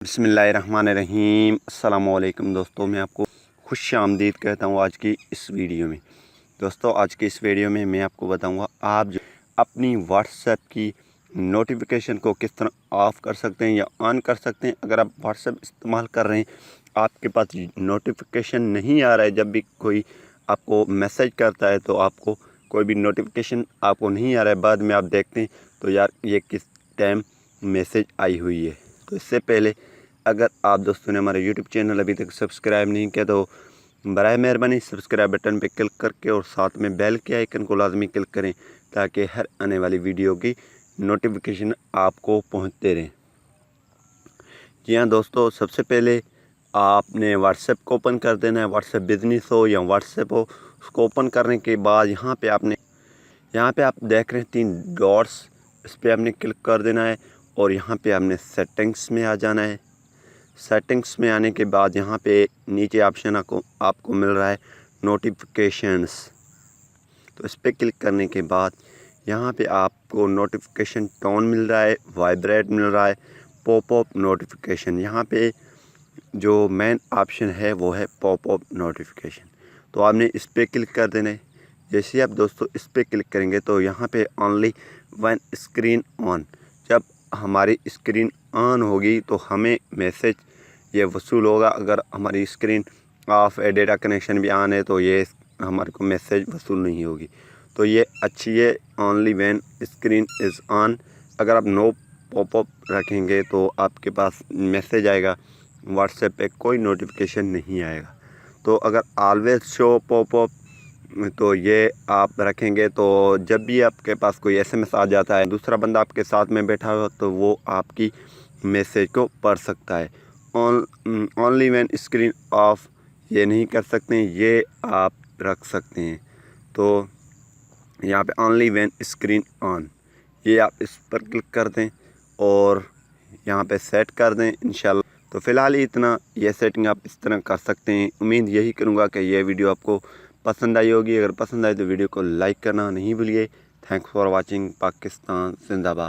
बिस्मिल्लाहिर्रहमानिर्रहीम। अस्सलामुअलैकुम दोस्तों, मैं आपको खुश आमदीद कहता हूँ आज की इस वीडियो में। दोस्तों, आज की इस वीडियो में मैं आपको बताऊँगा आप जो अपनी व्हाट्सएप की नोटिफिकेशन को किस तरह ऑफ़ कर सकते हैं या ऑन कर सकते हैं। अगर आप व्हाट्सएप इस्तेमाल कर रहे हैं, आपके पास नोटिफिकेशन नहीं आ रहा है, जब भी कोई आपको मैसेज करता है तो आपको कोई भी नोटिफिकेशन आपको नहीं आ रहा है, बाद में आप देखते हैं तो यार ये किस टाइम मैसेज आई हुई है। तो इससे पहले अगर आप दोस्तों ने हमारा यूट्यूब चैनल अभी तक सब्सक्राइब नहीं किया तो बराए मेहरबानी सब्सक्राइब बटन पर क्लिक करके और साथ में बेल के आइकन को लाजमी क्लिक करें ताकि हर आने वाली वीडियो की नोटिफिकेशन आपको पहुंचते रहें। जी हाँ दोस्तों, सबसे पहले आपने व्हाट्सएप को ओपन कर देना है। व्हाट्सएप बिजनेस हो या व्हाट्सएप हो, उसको ओपन करने के बाद यहाँ पे आप देख रहे हैं 3 डॉट्स, इस पर आपने क्लिक कर देना है और यहाँ पे आपने सेटिंग्स में आ जाना है। सेटिंग्स में आने के बाद यहाँ पे नीचे ऑप्शन आपको मिल रहा है नोटिफिकेशंस। तो इस पर क्लिक करने के बाद यहाँ पे आपको नोटिफिकेशन टोन मिल रहा है, वाइब्रेट मिल रहा है, पॉपअप नोटिफिकेशन। यहाँ पे जो मेन ऑप्शन है वो है पॉपअप नोटिफिकेशन। तो आपने इस पर क्लिक कर देना है। जैसे ही आप दोस्तों इस पर क्लिक करेंगे तो यहाँ पे ओनली वन स्क्रीन ऑन, जब हमारी स्क्रीन ऑन होगी तो हमें मैसेज ये वसूल होगा। अगर हमारी स्क्रीन ऑफ है, डेटा कनेक्शन भी ऑन है, तो ये हमारे को मैसेज वसूल नहीं होगी। तो ये अच्छी है, only when screen is on. अगर आप नो पॉपअप रखेंगे तो आपके पास मैसेज आएगा, व्हाट्सएप पे कोई नोटिफिकेशन नहीं आएगा। तो अगर ऑलवेज शो पॉपअप तो ये आप रखेंगे तो जब भी आपके पास कोई एसएमएस आ जाता है, दूसरा बंदा आपके साथ में बैठा हो तो वो आपकी मैसेज को पढ़ सकता है। ओनली व्हेन स्क्रीन ऑफ ये नहीं कर सकते हैं, ये आप रख सकते हैं। तो यहाँ पे ओनली व्हेन स्क्रीन ऑन, ये आप इस पर क्लिक कर दें और यहाँ पे सेट कर दें इंशाल्लाह। तो फ़िलहाल इतना, ये सेटिंग आप इस तरह कर सकते हैं। उम्मीद यही करूँगा कि ये वीडियो आपको पसंद आई होगी। अगर पसंद आए तो वीडियो को लाइक करना नहीं भूलिए। Thanks for watching. पाकिस्तान जिंदाबाद।